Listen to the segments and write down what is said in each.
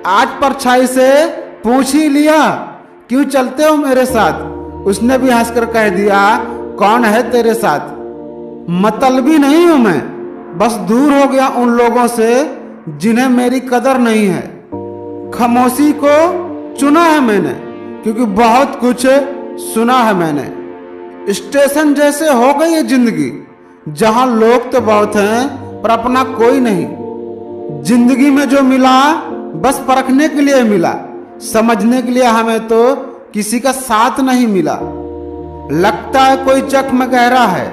आज परछाई से पूछ ही लिया, क्यों चलते हो मेरे साथ? उसने भी हंसकर कह दिया, कौन है तेरे साथ? मतलबी नहीं हूं मैं, बस दूर हो गया उन लोगों से जिन्हें मेरी कदर नहीं है। खामोशी को चुना है मैंने, क्योंकि बहुत कुछ सुना है मैंने। स्टेशन जैसे हो गई है जिंदगी, जहां लोग तो बहुत हैं पर अपना कोई नहीं। जिंदगी में जो मिला बस परखने के लिए मिला, समझने के लिए हमें तो किसी का साथ नहीं मिला। लगता है कोई जख्म गहरा है,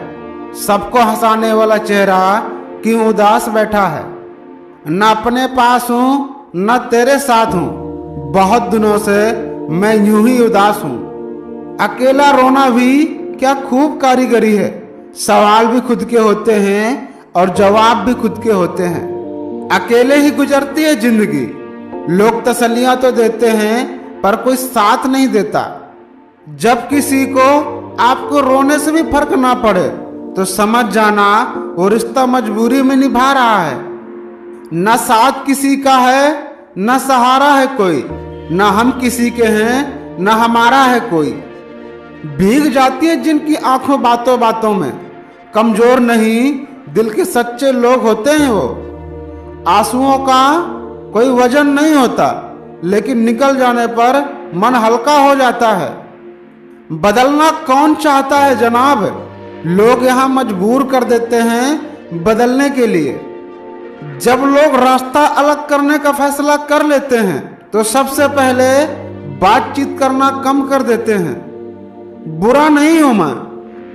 सबको हंसाने वाला चेहरा क्यों उदास बैठा है। न अपने पास हूं न तेरे साथ हूं, बहुत दिनों से मैं यूं ही उदास हूं। अकेला रोना भी क्या खूब कारीगरी है, सवाल भी खुद के होते हैं और जवाब भी खुद के होते हैं। अकेले ही गुजरती है जिंदगी, लोग तसल्लियां तो देते हैं पर कोई साथ नहीं देता। जब किसी को आपको रोने से भी फर्क ना पड़े तो समझ जाना वो रिश्ता मजबूरी में निभा रहा है। न साथ किसी का है न सहारा है कोई, न हम किसी के हैं न हमारा है कोई। भीग जाती है जिनकी आंखों बातों बातों में, कमजोर नहीं दिल के सच्चे लोग होते हैं वो। आंसुओं का कोई वजन नहीं होता, लेकिन निकल जाने पर मन हल्का हो जाता है। बदलना कौन चाहता है जनाब, लोग यहाँ मजबूर कर देते हैं बदलने के लिए। जब लोग रास्ता अलग करने का फैसला कर लेते हैं तो सबसे पहले बातचीत करना कम कर देते हैं। बुरा नहीं हूं मैं,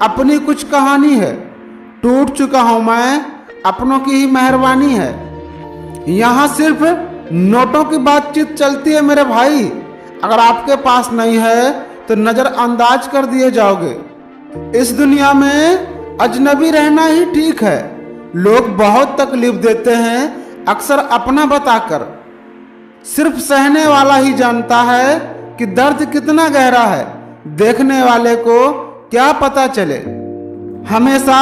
अपनी कुछ कहानी है, टूट चुका हूं मैं, अपनों की ही मेहरबानी है। यहाँ सिर्फ नोटों की बातचीत चलती है मेरे भाई, अगर आपके पास नहीं है तो नजरअंदाज कर दिए जाओगे। इस दुनिया में अजनबी रहना ही ठीक है, लोग बहुत तकलीफ देते हैं अक्सर अपना बताकर। सिर्फ सहने वाला ही जानता है कि दर्द कितना गहरा है, देखने वाले को क्या पता चले। हमेशा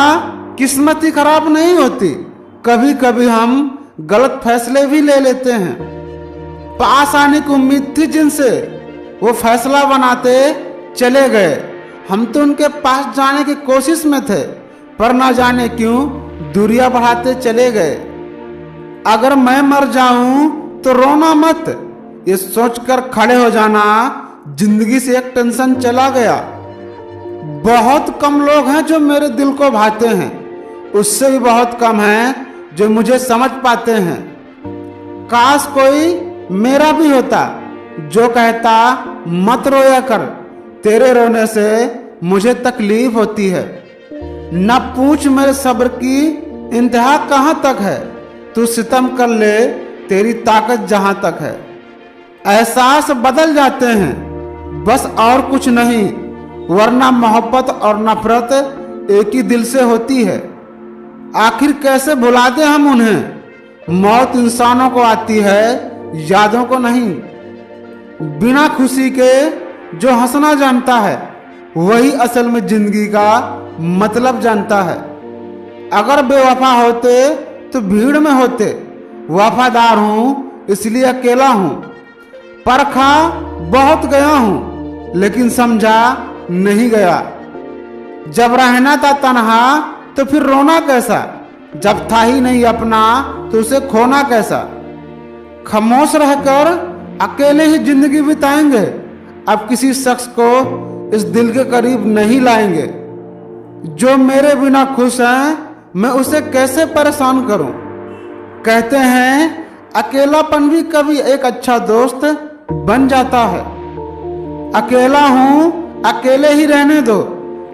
किस्मत ही खराब नहीं होती, कभी कभी हम गलत फैसले भी ले लेते हैं। पास आने की उम्मीद थी जिनसे, वो फैसला बनाते चले गए। हम तो उनके पास जाने की कोशिश में थे, पर ना जाने क्यों दूरियां बढ़ाते चले गए। अगर मैं मर जाऊं तो रोना मत, ये सोचकर खड़े हो जाना, जिंदगी से एक टेंशन चला गया। बहुत कम लोग हैं जो मेरे दिल को भाते हैं, उससे भी बहुत कम हैं जो मुझे समझ पाते हैं। काश कोई मेरा भी होता जो कहता मत रोया कर, तेरे रोने से मुझे तकलीफ होती है। न पूछ मेरे सब्र की इंतहा कहाँ तक है, तू सितम कर ले तेरी ताकत जहां तक है। एहसास बदल जाते हैं बस और कुछ नहीं, वरना मोहब्बत और नफरत एक ही दिल से होती है। आखिर कैसे भुला दें हम उन्हें, मौत इंसानों को आती है यादों को नहीं। बिना खुशी के जो हंसना जानता है वही असल में जिंदगी का मतलब जानता है। अगर बेवफा होते तो भीड़ में होते, वफादार हूं इसलिए अकेला हूं। परखा बहुत गया हूं लेकिन समझा नहीं गया। जब रहना था तन्हा तो फिर रोना कैसा, जब था ही नहीं अपना तो उसे खोना कैसा। खामोश रहकर अकेले ही जिंदगी बिताएंगे, अब किसी शख्स को इस दिल के करीब नहीं लाएंगे। जो मेरे बिना खुश है मैं उसे कैसे परेशान करूं। कहते हैं अकेलापन भी कभी एक अच्छा दोस्त बन जाता है। अकेला हूं अकेले ही रहने दो,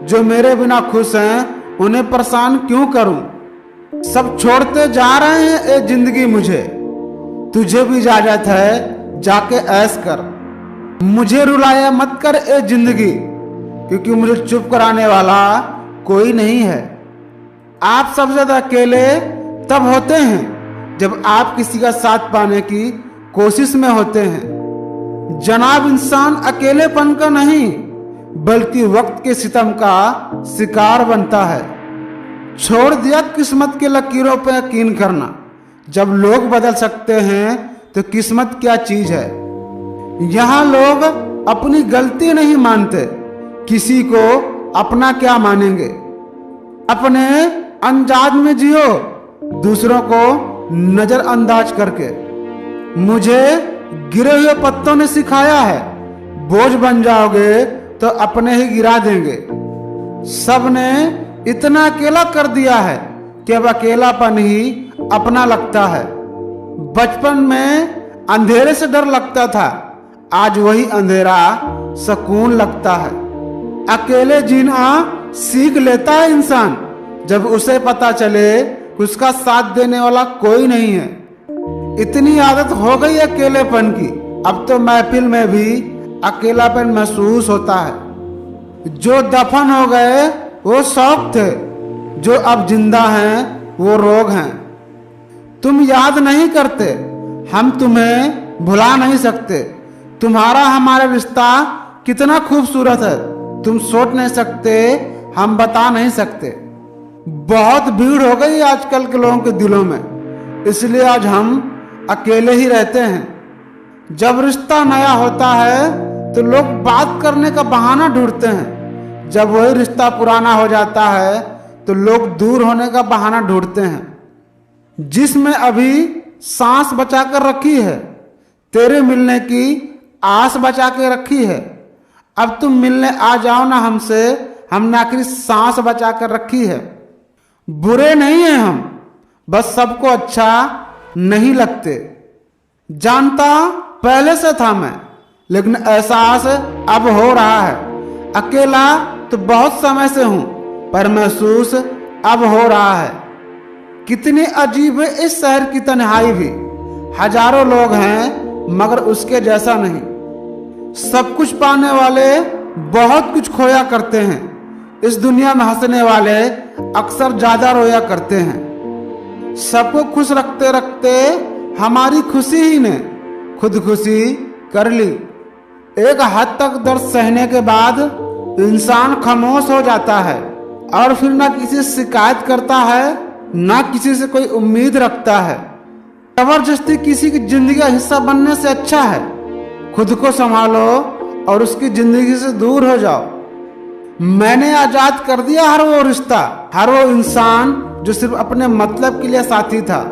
जो मेरे बिना खुश हैं उन्हें परेशान क्यों करूं। सब छोड़ते जा रहे हैं ए जिंदगी मुझे, तुझे भी इजाजत है जाके ऐश कर। मुझे रुलाया मत कर ए जिंदगी, क्योंकि मुझे चुप कराने वाला कोई नहीं है। आप सबसे ज्यादा अकेले तब होते हैं जब आप किसी का साथ पाने की कोशिश में होते हैं। जनाब इंसान अकेलेपन का नहीं बल्कि वक्त के सितम का शिकार बनता है। छोड़ दिया किस्मत के लकीरों पर यकीन करना, जब लोग बदल सकते हैं तो किस्मत क्या चीज है। यहाँ लोग अपनी गलती नहीं मानते, किसी को अपना क्या मानेंगे। अपने अंदाज में जियो, दूसरों को नजरअंदाज करके। मुझे गिरे हुए पत्तों ने सिखाया है, बोझ बन जाओगे तो अपने ही गिरा देंगे। सबने इतना अकेला कर दिया है कि अब अकेलापन ही अपना लगता है। बचपन में अंधेरे से डर लगता था, आज वही अंधेरा सुकून लगता है। अकेले जीना सीख लेता है इंसान, जब उसे पता चले कि उसका साथ देने वाला कोई नहीं है। इतनी आदत हो गई अकेलेपन की, अब तो महफिल में भी अकेलापन महसूस होता है। जो दफन हो गए वो शौक थे, जो अब जिंदा हैं वो रोग हैं। तुम याद नहीं करते, हम तुम्हें भुला नहीं सकते। तुम्हारा हमारा रिश्ता कितना खूबसूरत है, तुम सोच नहीं सकते, हम बता नहीं सकते। बहुत भीड़ हो गई आजकल के लोगों के दिलों में, इसलिए आज हम अकेले ही रहते हैं। जब रिश्ता नया होता है तो लोग बात करने का बहाना ढूंढते हैं, जब वही रिश्ता पुराना हो जाता है तो लोग दूर होने का बहाना ढूंढते हैं। जिसमें अभी सांस बचा कर रखी है, तेरे मिलने की आस बचा के रखी है। अब तुम मिलने आ जाओ ना हमसे, हमने आखिर सांस बचा कर रखी है। बुरे नहीं हैं हम, बस सबको अच्छा नहीं लगते। जानता पहले से था मैं, लेकिन एहसास अब हो रहा है। अकेला तो बहुत समय से हूं, पर महसूस अब हो रहा है। कितनी अजीब है इस शहर की तन्हाई भी। हजारों लोग हैं मगर उसके जैसा नहीं। सब कुछ पाने वाले बहुत कुछ खोया करते हैं। इस दुनिया में हंसने वाले अक्सर ज्यादा रोया करते हैं। सबको खुश रखते रखते हमारी खुशी ही ने खुदकुशी कर ली। एक हद तक दर्द सहने के बाद इंसान खामोश हो जाता है और फिर ना किसी से शिकायत करता है, ना किसी से कोई उम्मीद रखता है। जबरदस्ती किसी की जिंदगी का हिस्सा बनने से अच्छा है खुद को संभालो और उसकी जिंदगी से दूर हो जाओ। मैंने आजाद कर दिया हर वो रिश्ता, हर वो इंसान जो सिर्फ अपने मतलब के लिए साथी था।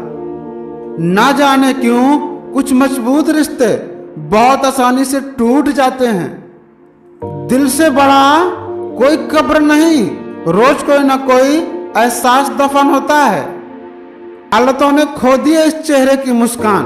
ना जाने क्यों कुछ मजबूत रिश्ते बहुत आसानी से टूट जाते हैं। दिल से बड़ा कोई कब्र नहीं, रोज कोई ना कोई एहसास दफन होता है। हालतों ने खो दी है इस चेहरे की मुस्कान,